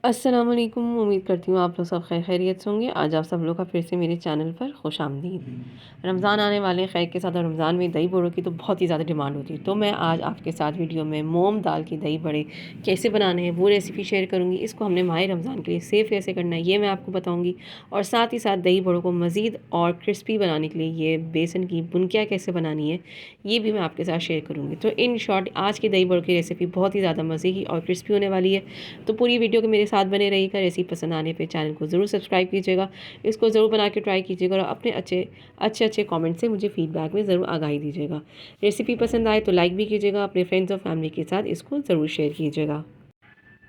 अस्सलाम वालेकुम। उम्मीद करती हूँ आप लोग सब खैरियत से होंगे। आज आप सब लोग का फिर से मेरे चैनल पर खुशामदीद। रमज़ान आने वाले हैं खैर के साथ, और रमज़ान में दही बड़ों की तो बहुत ही ज़्यादा डिमांड होती है। तो मैं आज आपके साथ वीडियो में मूंग दाल की दही बड़े कैसे बनाने हैं वो रेसिपी शेयर करूँगी। इसको हमने माह रमज़ान के लिए सेव कैसे करना है ये मैं आपको बताऊँगी, और साथ ही साथ दही बड़ों को मज़ीद और क्रिस्पी बनाने के लिए ये बेसन की बुनकियाँ कैसे बनानी है ये भी मैं आपके साथ शेयर करूँगी। तो इन शॉर्ट आज की दही बड़ों की रेसिपी बहुत ही ज़्यादा मज़े की और क्रिस्पी होने वाली है। तो पूरी वीडियो के मेरे साथ बने रहिएगा। रेसिपी पसंद आने पे चैनल को ज़रूर सब्सक्राइब कीजिएगा, इसको ज़रूर बना के ट्राई कीजिएगा, और अपने अच्छे कमेंट से मुझे फीडबैक में ज़रूर आगाही दीजिएगा। रेसिपी पसंद आए तो लाइक भी कीजिएगा, अपने फ्रेंड्स और फैमिली के साथ इसको ज़रूर शेयर कीजिएगा।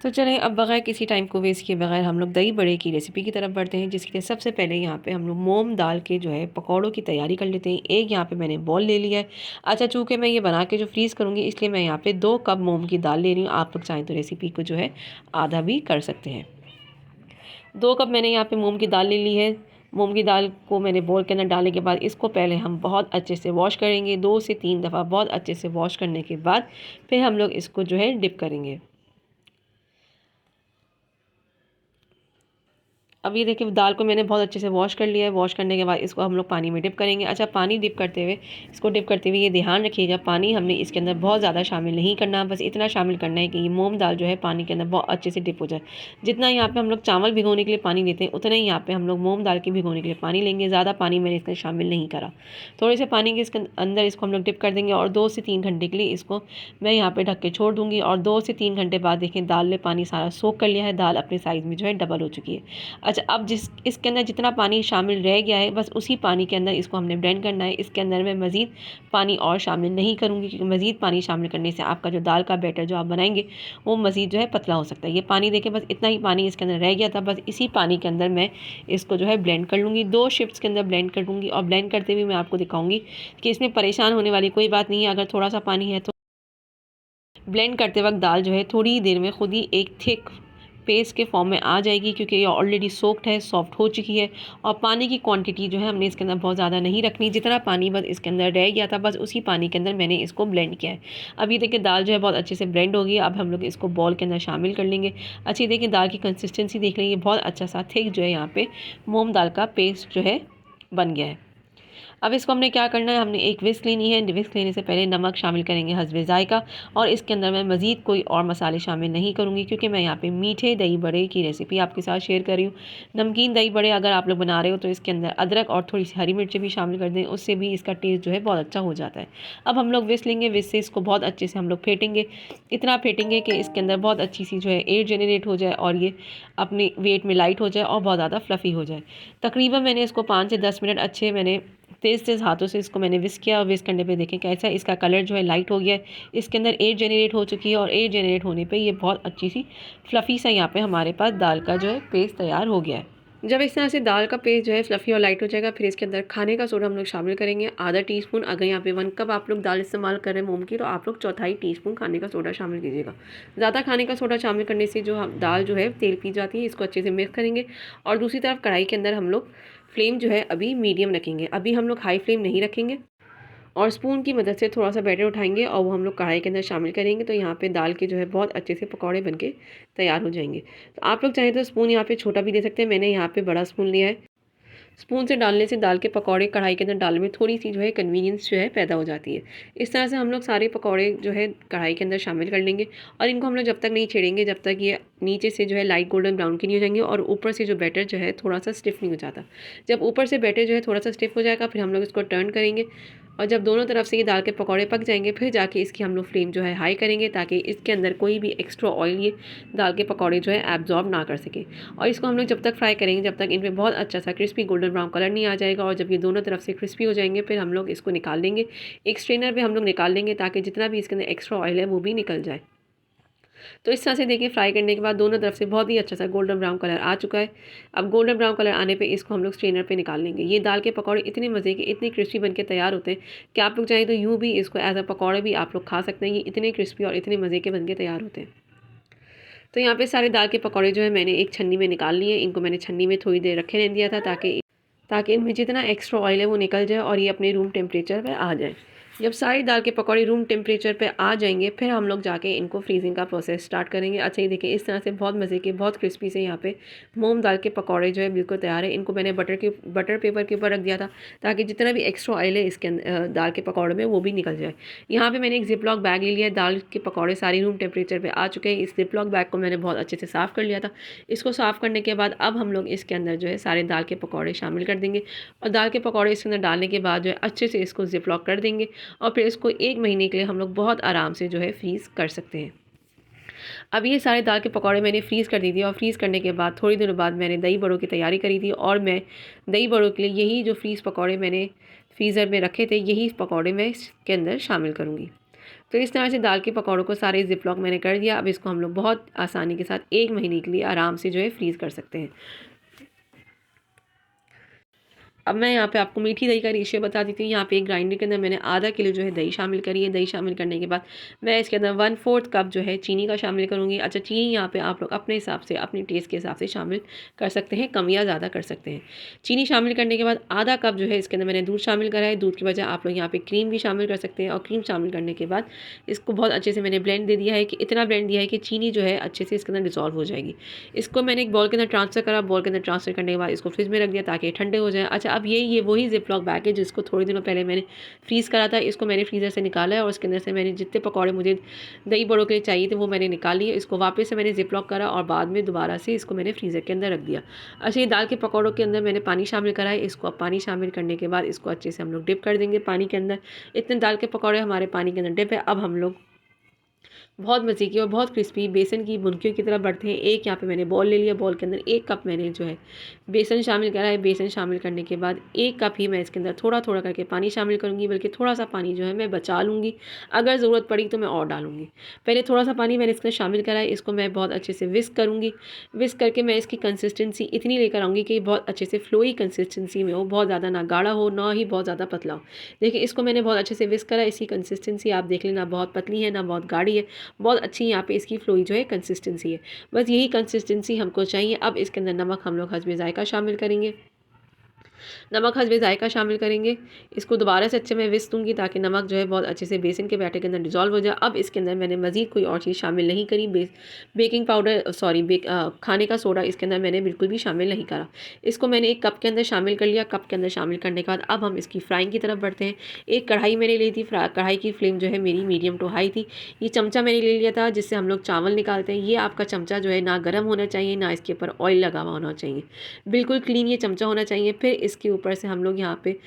तो चलें अब बगैर किसी टाइम को वेस्ट किए बगैर हम लोग दही बड़े की रेसिपी की तरफ बढ़ते हैं, जिसके लिए सबसे पहले यहाँ पे हम लोग मूंग दाल के जो है पकौड़ों की तैयारी कर लेते हैं। एक यहाँ पे मैंने बॉल ले लिया है। अच्छा, चूँकि मैं ये बना के जो फ्रीज़ करूँगी इसलिए मैं यहाँ पे 2 कप मूंग की दाल ले रही हूँ। आप लोग चाहें तो रेसिपी को जो है आधा भी कर सकते हैं। 2 कप मैंने यहाँ पे मूंग की दाल ले ली है। मूंग की दाल को मैंने बोल के अंदर डालने के बाद इसको पहले हम बहुत अच्छे से वॉश करेंगे, 2 से 3 दफ़ा बहुत अच्छे से वॉश करने के बाद फिर हम लोग इसको जो है डिप करेंगे। अब ये देखिए दाल को मैंने बहुत अच्छे से वॉश कर लिया है। वॉश करने के बाद इसको हम लोग पानी में डिप करेंगे। अच्छा, पानी डिप करते हुए ये ध्यान रखिएगा, पानी हमने इसके अंदर बहुत ज़्यादा शामिल नहीं करना, बस इतना शामिल करना है कि ये मूंग दाल जो है पानी के अंदर बहुत अच्छे से डिप हो जाए। जितना यहाँ पे हम लोग चावल भिगोने के लिए पानी लेते हैं उतना ही यहाँ पे हम लोग मूंग दाल की भिगोने के लिए पानी लेंगे। ज़्यादा पानी मैंने इसके शामिल नहीं करा। थोड़े से पानी के इसके अंदर इसको हम लोग डिप कर देंगे, और 2 से 3 घंटे के लिए इसको मैं यहाँ पे ढक के छोड़ दूँगी। और 2 से 3 घंटे बाद देखें दाल ने पानी सारा सोख कर लिया है, दाल अपने साइज़ में जो है डबल हो चुकी है। अच्छा, अब इसके अंदर जितना पानी शामिल रह गया है बस उसी पानी के अंदर इसको हमने ब्लेंड करना है। इसके अंदर मैं मज़ीद पानी और शामिल नहीं करूँगी, क्योंकि मज़ीद पानी शामिल करने से आपका जो दाल का बैटर जो आप बनाएंगे वो मज़ीद जो है पतला हो सकता है। ये पानी देखें, बस इतना ही पानी इसके अंदर रह गया था, बस इसी पानी के अंदर मैं इसको जो है ब्लेंड कर लूँगी। 2 शिफ्ट्स के अंदर ब्लेंड कर लूँगी, और ब्लेंड करते हुए मैं आपको दिखाऊँगी कि इसमें परेशान होने वाली कोई बात नहीं है। अगर थोड़ा सा पानी है तो ब्लेंड करते वक्त दाल जो है थोड़ी ही देर में खुद ही एक थिक पेस्ट के फॉर्म में आ जाएगी, क्योंकि ये ऑलरेडी सोक्ड है, सॉफ्ट हो चुकी है। और पानी की क्वांटिटी जो है हमने इसके अंदर बहुत ज़्यादा नहीं रखनी, जितना पानी बस इसके अंदर रह गया था बस उसी पानी के अंदर मैंने इसको ब्लेंड किया है। अब ये देखिए दाल जो है बहुत अच्छे से ब्लेंड हो गई। अब हम लोग इसको बॉल के अंदर शामिल कर लेंगे। अच्छी देखिए दाल की कंसिस्टेंसी देख लेंगे, बहुत अच्छा सा थिक जो है यहाँ पे मूंग दाल का पेस्ट जो है बन गया है। अब इसको हमने क्या करना है, हमने एक विस्क लेनी है। विस्क लेने से पहले नमक शामिल करेंगे हस्बे जायका, और इसके अंदर मैं मज़ीद कोई और मसाले शामिल नहीं करूँगी, क्योंकि मैं यहाँ पे मीठे दही बड़े की रेसिपी आपके साथ शेयर कर रही हूँ। नमकीन दही बड़े अगर आप लोग बना रहे हो तो इसके अंदर अदरक और थोड़ी सी हरी मिर्चें भी शामिल कर दें, उससे भी इसका टेस्ट जो है बहुत अच्छा हो जाता है। अब हम लोग विस्क लेंगे, विस्क से इसको बहुत अच्छे से हम लोग फेंटेंगे। इतना फेंटेंगे कि इसके अंदर बहुत अच्छी सी जो है एयर जनरेट हो जाए, और ये अपने वेट में लाइट हो जाए और बहुत ज़्यादा फ्लफ़ी हो जाए। तकरीबन मैंने इसको 5 से 10 मिनट अच्छे मैंने तेज़ हाथों से इसको मैंने विस्क किया, और विस्क करने पे देखें कैसा इसका कलर जो है लाइट हो गया है। इसके अंदर एयर जनरेट हो चुकी है, और एयर जनरेट होने पे ये बहुत अच्छी सी फ्लफ़ी सा यहाँ पे हमारे पास दाल का जो है पेस्ट तैयार हो गया है। जब इस तरह से दाल का पेस्ट जो है फ्लफ़ी और लाइट हो जाएगा, फिर इसके अंदर खाने का सोडा हम लोग शामिल करेंगे आधा टीस्पून। अगर यहाँ पे 1 कप आप लोग दाल इस्तेमाल कर रहे हैं मूंग की, तो आप लोग चौथाई टीस्पून खाने का सोडा शामिल कीजिएगा। ज़्यादा खाने का सोडा शामिल करने से जो दाल जो है तेल पी जाती है। इसको अच्छे से मिक्स करेंगे, और दूसरी तरफ कढ़ाई के अंदर हम लोग फ्लेम जो है अभी मीडियम रखेंगे। अभी हम लोग हाई फ्लेम नहीं रखेंगे, और स्पून की मदद से थोड़ा सा बैटर उठाएंगे और वो हम लोग कढ़ाई के अंदर शामिल करेंगे। तो यहाँ पे दाल के जो है बहुत अच्छे से पकौड़े बनके तैयार हो जाएंगे। तो आप लोग चाहें तो स्पून यहाँ पे छोटा भी दे सकते हैं, मैंने यहाँ पे बड़ा स्पून लिया है। स्पून से डालने से दाल के पकौड़े कढ़ाई के अंदर डालने में थोड़ी सी जो है कन्वीनियंस जो है पैदा हो जाती है। इस तरह से हम लोग सारे पकौड़े जो है कढ़ाई के अंदर शामिल कर लेंगे, और इनको हम लोग जब तक नहीं छेड़ेंगे जब तक ये नीचे से जो है लाइट गोल्डन ब्राउन के नहीं हो जाएंगे, और ऊपर से जो बैटर जो है थोड़ा सा स्टिफ नहीं हो जाता। जब ऊपर से बैटर जो है थोड़ा सा स्टिफ हो जाएगा फिर हम लोग इसको टर्न करेंगे, और जब दोनों तरफ से ये दाल के पकौड़े पक जाएंगे फिर जाके इसकी हम लोग फ्लेम जो है हाई करेंगे, ताकि इसके अंदर कोई भी एक्स्ट्रा ऑयल ये दाल के पकौड़े जो है एब्जॉर्ब ना कर सके। और इसको हम लोग जब तक फ्राई करेंगे जब तक इनमें बहुत अच्छा सा क्रिस्पी गोल्डन ब्राउन कलर नहीं आ जाएगा। और जब ये दोनों तरफ से क्रिस्पी हो जाएंगे फिर हम लोग इसको निकाल लेंगे, एक स्ट्रेनर पे हम लोग निकाल लेंगे, ताकि जितना भी इसके अंदर एक्स्ट्रा ऑयल है वो भी निकल जाए। तो इस तरह से देखिए फ्राई करने के बाद दोनों तरफ से बहुत ही अच्छा सा गोल्डन ब्राउन कलर आ चुका है। अब गोल्डन ब्राउन कलर आने पे इसको हम लोग स्ट्रेनर पे निकाल लेंगे। ये दाल के पकौड़े इतने मज़े के इतने क्रिस्पी बनके तैयार होते हैं कि आप लोग चाहें तो यूँ भी इसको एज अ पकौड़े भी आप लोग खा सकते हैं। ये इतने क्रिस्पी और इतने मज़े के बनके तैयार होते हैं। तो यहाँ पे सारे दाल के पकौड़े जो है मैंने एक छन्नी में निकाल लिए। इनको मैंने छन्नी में थोड़ी देर रखे रहने दिया था, ताकि इनमें जितना एक्स्ट्रा ऑयल है वो निकल जाए और ये अपने रूम टेम्परेचर पर आ जाए। जब सारी दाल के पकौड़े रूम टेम्परेचर पे आ जाएंगे फिर हम लोग जाके इनको फ्रीजिंग का प्रोसेस स्टार्ट करेंगे। अच्छा, ये देखिए इस तरह से बहुत मज़े के, बहुत क्रिस्पी से यहाँ पे मूंग दाल के पकौड़े जो है बिल्कुल तैयार है। इनको मैंने बटर पेपर के ऊपर रख दिया था ताकि जितना भी एक्स्ट्रा ऑयल है इसके दाल के पकौड़े में वो भी निकल जाए। यहाँ पर मैंने एक जिपलॉक बैग ले लिया है। दाल के पकौड़े सारी रूम टेम्परेचर पर आ चुके हैं। इस जिपलॉक बैग को मैंने बहुत अच्छे से साफ़ कर लिया था। इसको साफ़ करने के बाद अब हम लोग इसके अंदर जो है सारे दाल के पकौड़े शामिल कर देंगे और दाल के पकौड़े इसके अंदर डालने के बाद जो है अच्छे से इसको जिपलॉक कर देंगे और फिर इसको 1 महीने के लिए हम लोग बहुत आराम से जो है फ्रीज़ कर सकते हैं। अब ये सारे दाल के पकौड़े मैंने फ्रीज़ कर दी थी और फ्रीज़ करने के बाद थोड़ी देर बाद मैंने दही बड़ों की तैयारी करी थी और मैं दही बड़ों के लिए यही जो फ्रीज़ पकौड़े मैंने फ्रीज़र में रखे थे यही पकौड़े मैं इसके अंदर शामिल करूँगी। तो इस तरह से दाल के पकौड़ों को सारे जिपलॉक मैंने कर दिया। अब इसको हम लोग बहुत आसानी के साथ 1 महीने के लिए आराम से जो है फ्रीज़ कर सकते हैं। अब मैं यहाँ पे आपको मीठी दही का रेशियो बता देती हूँ। यहाँ पे एक ग्राइंडर के अंदर मैंने आधा किलो जो है दही शामिल करी है। दही शामिल करने के बाद मैं इसके अंदर 1/4 कप जो है चीनी का शामिल करूँगी। अच्छा, चीनी यहाँ पे आप लोग अपने हिसाब से, अपने टेस्ट के हिसाब से शामिल कर सकते हैं, कम या ज़्यादा कर सकते हैं। चीनी शामिल करने के बाद आधा कप जो है इसके अंदर मैंने दूध शामिल करा है। दूध की बजाय आप लोग यहाँ पर क्रीम भी शामिल कर सकते हैं और क्रीम शामिल करने के बाद इसको बहुत अच्छे से मैंने ब्लेंड दे दिया है कि इतना ब्लेंड दिया है कि चीनी जो है अच्छे से इसके अंदर डिज़ोल्व हो जाएगी। इसको मैंने एक बॉल के अंदर ट्रांसफ़र करा। बॉल के अंदर ट्रांसफ़र करने के बाद इसको फ्रिज में रख दिया ताकि ठंडे हो जाए। अच्छा, अब ये वही जिपलॉक बैग है जिसको थोड़े दिनों पहले मैंने फ्रीज़ करा था। इसको मैंने फ्रीज़र से निकाला है और उसके अंदर से मैंने जितने पकौड़े मुझे दही बड़ों के लिए चाहिए थे वो मैंने निकाल लिए। इसको वापस से मैंने जिपलॉक करा और बाद में दोबारा से इसको मैंने फ्रीज़र के अंदर रख दिया। अच्छा, ये दाल के पकौड़ों के अंदर मैंने पानी शामिल करा है। इसको अब पानी शामिल करने के बाद इसको अच्छे से हम लोग डिप कर देंगे पानी के अंदर। इतने दाल के पकौड़े हमारे पानी के अंदर डिप है। अब हम लोग बहुत मज़े की और बहुत क्रिस्पी बेसन की बुनकियों की तरह बढ़ते हैं। एक यहाँ पे मैंने बॉल ले लिया। बॉल के अंदर 1 कप मैंने जो है बेसन शामिल करा है। बेसन शामिल करने के बाद 1 कप ही मैं इसके अंदर थोड़ा थोड़ा करके पानी शामिल करूँगी, बल्कि थोड़ा सा पानी जो है मैं बचा लूँगी। अगर ज़रूरत पड़ी तो मैं और डालूँगी। पहले थोड़ा सा पानी मैंने इसमें शामिल करा है। इसको मैं बहुत अच्छे से विस्क करूँगी। विस्क करके मैं इसकी कंसिस्टेंसी इतनी लेकर आऊँगी कि बहुत अच्छे से फ्लोई कंसिस्टेंसी में हो, बहुत ज़्यादा ना गाढ़ा हो ना ही बहुत ज़्यादा पतला हो। देखिए, इसको मैंने बहुत अच्छे से विस्क करा। इसकी कंसिस्टेंसी आप देख लेना, बहुत पतली है ना बहुत गाढ़ी है, बहुत अच्छी यहाँ पे इसकी फ्लोई जो है कंसिस्टेंसी है। बस यही कंसिस्टेंसी हमको चाहिए। अब इसके अंदर नमक हम लोग हस्बे ज़ायका शामिल करेंगे। नमक हस्बे ज़ायका शामिल करेंगे। इसको दोबारा से अच्छे मैं विस्क दूँगी ताकि नमक जो है बहुत अच्छे से बेसन के बैटर के अंदर डिज़ोल्व हो जाए। अब इसके अंदर मैंने मज़ीद कोई और चीज़ शामिल नहीं करी। बेकिंग पाउडर खाने का सोडा इसके अंदर मैंने बिल्कुल भी शामिल नहीं करा। इसको मैंने एक कप के अंदर शामिल कर लिया। कप के अंदर शामिल करने के बाद अब हम इसकी फ्राइंग की तरफ बढ़ते हैं। एक कढ़ाई मैंने ली थी। कढ़ाई की फ्लेम जो है मेरी मीडियम टू हाई थी। ये चमचा मैंने ले लिया था जिससे हम लोग चावल निकालते हैं। ये आपका चमचा जो है ना गर्म होना चाहिए, ना इसके ऊपर ऑयल लगा हुआ होना चाहिए। बिल्कुल क्लीन ये चमचा होना चाहिए। फिर इसके ऊपर से हम लोग यहाँ पे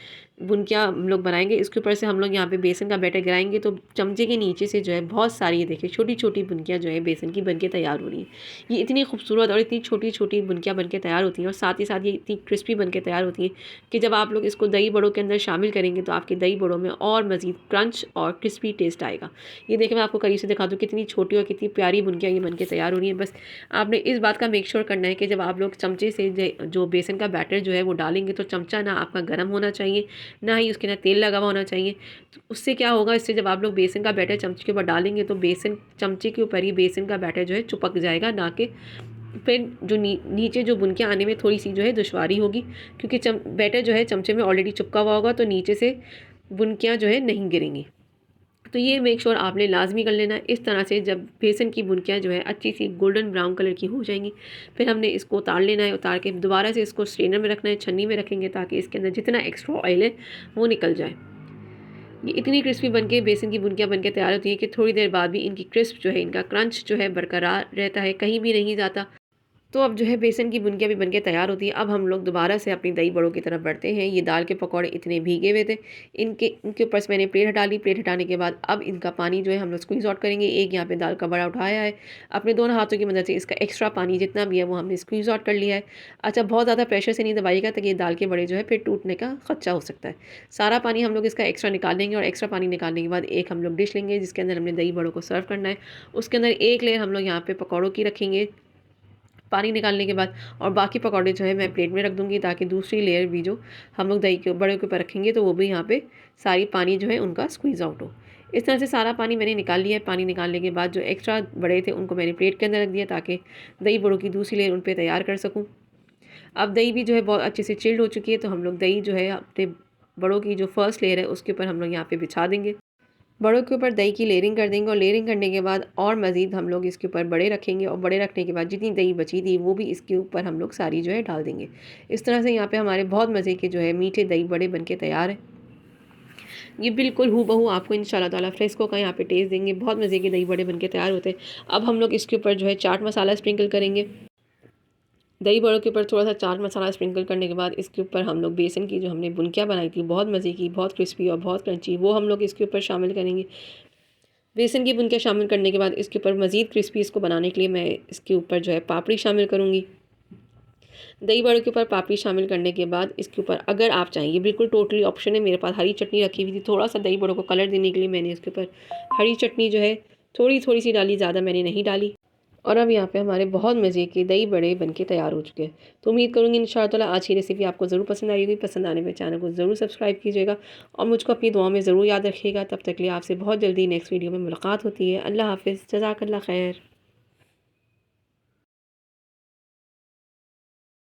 बुनकियाँ हम लोग बनाएंगे। इसके ऊपर से हम लोग यहाँ पे बेसन का बैटर गिराएंगे तो चमचे के नीचे से जो है बहुत सारी, ये देखिए छोटी छोटी बुनकियाँ जो है बेसन की बनके तैयार हो रही हैं। ये इतनी खूबसूरत और इतनी छोटी छोटी बुनकियाँ बनके तैयार होती हैं और साथ ही साथ ये इतनी क्रिस्पी बनके तैयार होती हैं कि जब आप लोग इसको दही बड़ों के अंदर शामिल करेंगे तो आपके दही बड़ों में और मज़ीद क्रंच और क्रिस्पी टेस्ट आएगा। ये देखिए, मैं आपको करीब से दिखा दूँ कितनी छोटी और कितनी प्यारी बुनकियाँ ये बनके तैयार हो रही हैं। बस आपने इस बात का मेक श्योर करना है कि जब आप लोग चमचे से जो बेसन का बैटर जो है वो डालेंगे तो चमचा ना आपका गर्म होना चाहिए, ना ही उसके अंदर तेल लगा हुआ होना चाहिए। तो उससे क्या होगा, इससे जब आप लोग बेसन का बैटर चमचे के ऊपर डालेंगे तो बेसन चमचे के ऊपर ही बेसन का बैटर जो है चिपक जाएगा, ना कि फिर जो नीचे जो बुनकियाँ आने में थोड़ी सी जो है दुश्वारी होगी, क्योंकि बैटर जो है चमचे में ऑलरेडी चिपका हुआ होगा तो नीचे से बुनकियाँ जो है नहीं गिरेंगी। तो ये मेक श्योर आपने लाजमी कर लेना है। इस तरह से जब बेसन की बुनकियाँ जो है अच्छी सी गोल्डन ब्राउन कलर की हो जाएंगी फिर हमने इसको उतार लेना है। उतार के दोबारा से इसको स्ट्रेनर में रखना है, छन्नी में रखेंगे ताकि इसके अंदर जितना एक्स्ट्रा ऑयल है वो निकल जाए। ये इतनी क्रिस्पी बनके बेसन की बुनकियाँ बनके तैयार होती हैं कि थोड़ी देर बाद भी इनकी क्रिस्प जो है, इनका क्रंच जो है बरकरार रहता है, कहीं भी नहीं जाता। तो अब जो है बेसन की बुनकियाँ भी बनके तैयार होती है। अब हम लोग दोबारा से अपनी दही बड़ों की तरफ बढ़ते हैं। ये दाल के पकौड़े इतने भीगे हुए थे, इनके ऊपर से मैंने प्लेट हटा ली। प्लेट हटाने के बाद अब इनका पानी जो है हम लोग स्क्वीज़ आउट करेंगे। एक यहाँ पे दाल का बड़ा उठाया है, अपने दोनों हाथों की मदद से इसका एक्स्ट्रा पानी जितना भी है वो हमने स्क्वीज़ आउट कर लिया है। अच्छा, बहुत ज़्यादा प्रेशर से नहीं दबाइएगा ताकि ये दाल के बड़े जो है फिर टूटने का खदशा हो सकता है। सारा पानी हम लोग इसका एक्स्ट्रा निकाल लेंगे और एक्स्ट्रा पानी निकालने के बाद एक हम लोग डिश लेंगे जिसके अंदर हमने दही बड़ों को सर्व करना है। उसके अंदर एक लेयर हम लोग यहाँ पे पकौड़ों की रखेंगे पानी निकालने के बाद, और बाकी पकौड़े जो है मैं प्लेट में रख दूँगी ताकि दूसरी लेयर भी जो हम लोग दही के बड़े के ऊपर रखेंगे तो वो भी यहाँ पे सारी पानी जो है उनका स्क्वीज़ आउट हो। इस तरह से सारा पानी मैंने निकाल लिया है। पानी निकालने के बाद जो एक्स्ट्रा बड़े थे उनको मैंने प्लेट के अंदर रख दिया ताकि दही बड़ों की दूसरी लेयर उन पर तैयार कर सकूँ। अब दही भी जो है बहुत अच्छे से चिल्ड हो चुकी है तो हम लोग दही जो है अपने बड़ों की जो फर्स्ट लेयर है उसके ऊपर हम लोग यहाँ पर बिछा देंगे। बड़ों के ऊपर दही की लेयरिंग कर देंगे और लेयरिंग करने के बाद और मज़ीद हम लोग इसके ऊपर बड़े रखेंगे और बड़े रखने के बाद जितनी दही बची थी वो भी इसके ऊपर हम लोग सारी जो है डाल देंगे। इस तरह से यहाँ पे हमारे बहुत मज़े के जो है मीठे दही बड़े बन के तैयार हैं। ये बिल्कुल हूबहू आपको इंशाल्लाह ताला फ्रेस्को का यहाँ पे टेस्ट देंगे। बहुत मज़े के दही बड़े बन के तैयार होते हैं। अब हम लोग इसके ऊपर जो है चाट मसाला स्प्रिंकल करेंगे। दही बड़ों के ऊपर थोड़ा सा चाट मसाला स्प्रिंकल करने के बाद इसके ऊपर हम लोग बेसन की जो हमने बुनकियाँ बनाई थी बहुत मज़े की, बहुत क्रिस्पी और बहुत क्रंची, वो हम लोग इसके ऊपर शामिल करेंगे। बेसन की बुनकियाँ शामिल करने के बाद इसके ऊपर मज़ीद क्रिस्पी इसको बनाने के लिए मैं इसके ऊपर जो है पापड़ी शामिल करूँगी। दही बड़ों के ऊपर पापड़ी शामिल करने के बाद इसके ऊपर अगर आप चाहें, ये बिल्कुल टोटली ऑप्शन है, मेरे पास हरी चटनी रखी हुई थी, थोड़ा सा दही बड़ों को कलर देने के लिए मैंने इसके ऊपर हरी चटनी जो है थोड़ी थोड़ी सी डाली, ज़्यादा मैंने नहीं डाली। और अब यहाँ पे हमारे बहुत मज़े के दही बड़े बनके तैयार हो चुके हैं। तो उम्मीद करूँगी इंशाअल्लाह ताला आज की रेसिपी आपको ज़रूर पसंद आई होगी। पसंद आने पे चैनल को ज़रूर सब्सक्राइब कीजिएगा और मुझको अपनी दुआ में ज़रूर याद रखिएगा। तब तक के लिए आपसे बहुत जल्दी नेक्स्ट वीडियो में मुलाकात होती है। अल्लाह हाफ़िज़, जज़ाकल्लाह खैर।